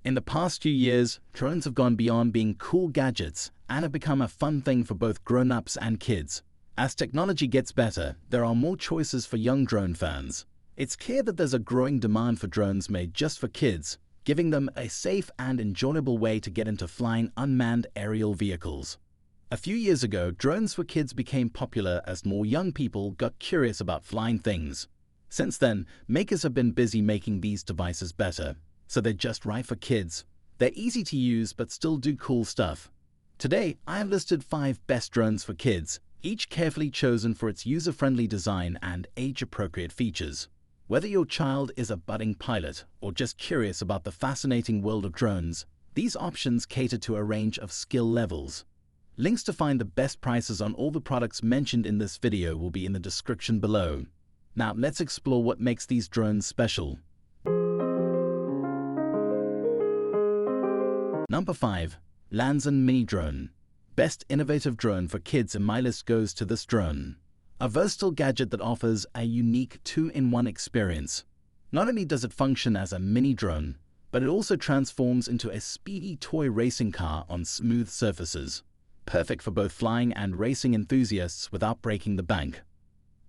In the past few years, drones have gone beyond being cool gadgets and have become a fun thing for both grown-ups and kids. As technology gets better, there are more choices for young drone fans. It's clear that there's a growing demand for drones made just for kids, giving them a safe and enjoyable way to get into flying unmanned aerial vehicles. A few years ago, drones for kids became popular as more young people got curious about flying things. Since then, makers have been busy making these devices better, so they're just right for kids. They're easy to use but still do cool stuff. Today, I have listed 5 best drones for kids, each carefully chosen for its user-friendly design and age-appropriate features. Whether your child is a budding pilot or just curious about the fascinating world of drones, these options cater to a range of skill levels. Links to find the best prices on all the products mentioned in this video will be in the description below. Now let's explore what makes these drones special. Number 5. Lansen Mini Drone. Best innovative drone for kids in my list goes to this drone. A versatile gadget that offers a unique 2-in-1 experience. Not only does it function as a mini drone, but it also transforms into a speedy toy racing car on smooth surfaces. Perfect for both flying and racing enthusiasts without breaking the bank.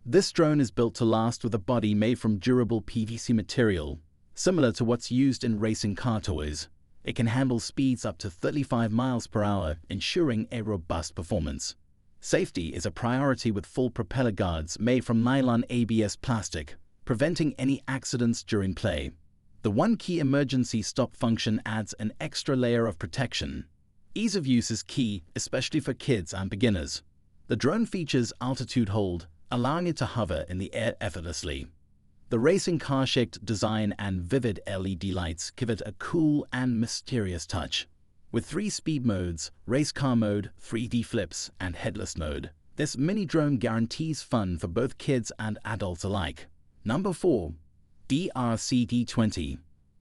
This drone is built to last with a body made from durable PVC material, similar to what's used in racing car toys. It can handle speeds up to 35 miles per hour, ensuring a robust performance. Safety is a priority with full propeller guards made from nylon ABS plastic, preventing any accidents during play. The One Key emergency stop function adds an extra layer of protection. Ease of use is key, especially for kids and beginners. The drone features altitude hold, allowing it to hover in the air effortlessly. The racing car-shaped design and vivid LED lights give it a cool and mysterious touch. With 3 speed modes, race car mode, 3D flips, and headless mode, this mini drone guarantees fun for both kids and adults alike. Number 4. DRCD20.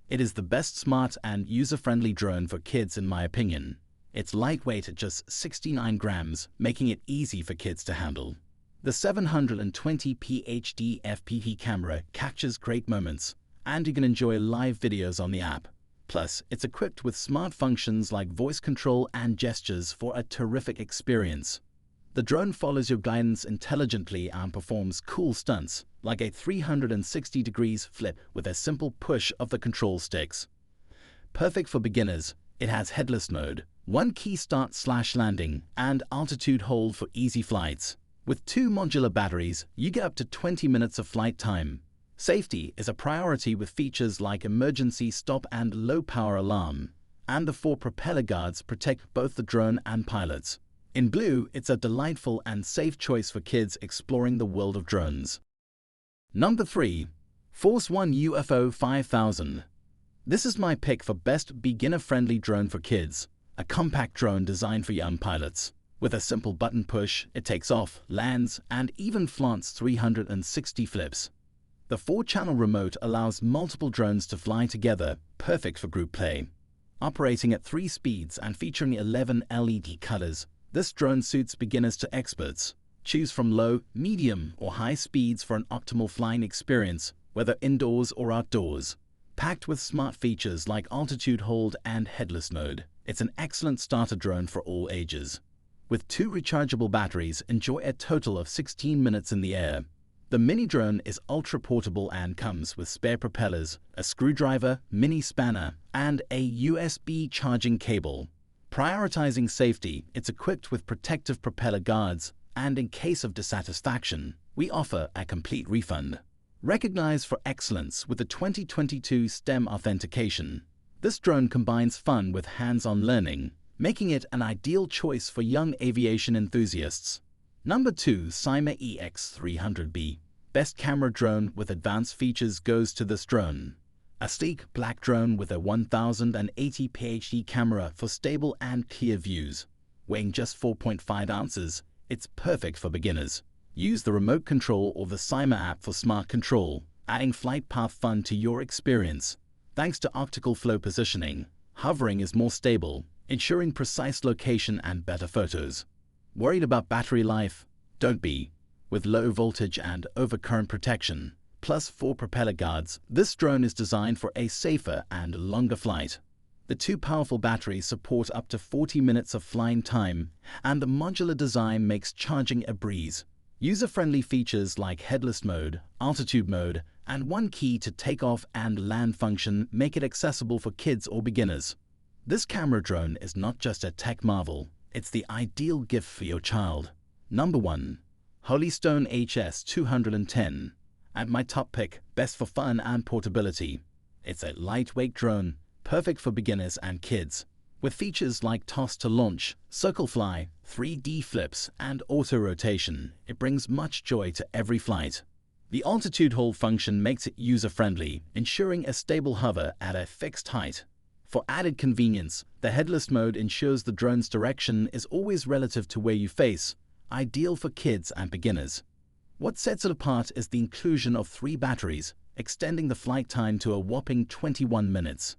It is the best smart and user-friendly drone for kids in my opinion. It's lightweight at just 69 grams, making it easy for kids to handle. The 720p HD FPV camera captures great moments, and you can enjoy live videos on the app. Plus, it's equipped with smart functions like voice control and gestures for a terrific experience. The drone follows your guidance intelligently and performs cool stunts, like a 360 degrees flip with a simple push of the control sticks. Perfect for beginners, it has headless mode, One Key start/landing, and altitude hold for easy flights. With 2 modular batteries, you get up to 20 minutes of flight time. Safety is a priority with features like emergency stop and low power alarm, and the 4 propeller guards protect both the drone and pilots. In blue, it's a delightful and safe choice for kids exploring the world of drones. Number 3. One UFO5000. This is my pick for best beginner-friendly drone for kids, a compact drone designed for young pilots. With a simple button push, it takes off, lands, and even flaunts 360 flips. The 4-channel remote allows multiple drones to fly together, perfect for group play. Operating at 3 speeds and featuring 11 LED colors, this drone suits beginners to experts. Choose from low, medium, or high speeds for an optimal flying experience, whether indoors or outdoors. Packed with smart features like altitude hold and headless mode, it's an excellent starter drone for all ages. With 2 rechargeable batteries, enjoy a total of 16 minutes in the air. The mini drone is ultra-portable and comes with spare propellers, a screwdriver, mini spanner, and a USB charging cable. Prioritizing safety, it's equipped with protective propeller guards, and in case of dissatisfaction, we offer a complete refund. Recognized for excellence with the 2022 STEM authentication, this drone combines fun with hands-on learning, making it an ideal choice for young aviation enthusiasts. Number 2. Sima EX300B. Best camera drone with advanced features goes to this drone. A sleek black drone with a 1080p HD camera for stable and clear views. Weighing just 4.5 ounces, it's perfect for beginners. Use the remote control or the Sima app for smart control, adding flight path fun to your experience. Thanks to optical flow positioning, hovering is more stable, ensuring precise location and better photos. Worried about battery life? Don't be. With low voltage and overcurrent protection, plus 4 propeller guards, this drone is designed for a safer and longer flight. The two powerful batteries support up to 40 minutes of flying time, and the modular design makes charging a breeze. User-friendly features like headless mode, altitude mode, and one key to take off and land function make it accessible for kids or beginners. This camera drone is not just a tech marvel, it's the ideal gift for your child. Number 1. Holystone HS210. At my top pick, best for fun and portability. It's a lightweight drone, perfect for beginners and kids. With features like toss to launch, circle fly, 3D flips, and auto rotation, it brings much joy to every flight. The altitude hold function makes it user-friendly, ensuring a stable hover at a fixed height. For added convenience, the headless mode ensures the drone's direction is always relative to where you face, ideal for kids and beginners. What sets it apart is the inclusion of 3 batteries, extending the flight time to a whopping 21 minutes.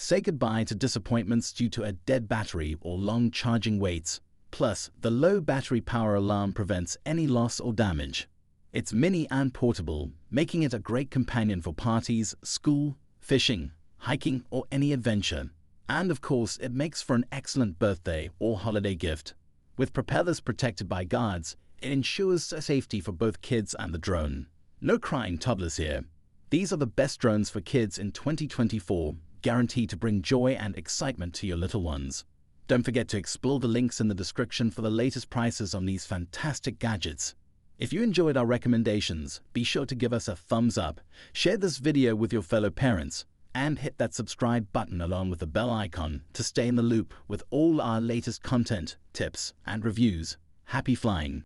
Say goodbye to disappointments due to a dead battery or long charging waits. Plus, the low battery power alarm prevents any loss or damage. It's mini and portable, making it a great companion for parties, school, fishing, hiking, or any adventure. And of course, it makes for an excellent birthday or holiday gift. With propellers protected by guards, it ensures safety for both kids and the drone. No crying toddlers here. These are the best drones for kids in 2024, guaranteed to bring joy and excitement to your little ones. Don't forget to explore the links in the description for the latest prices on these fantastic gadgets. If you enjoyed our recommendations, be sure to give us a thumbs up, share this video with your fellow parents, and hit that subscribe button along with the bell icon to stay in the loop with all our latest content, tips, and reviews. Happy flying!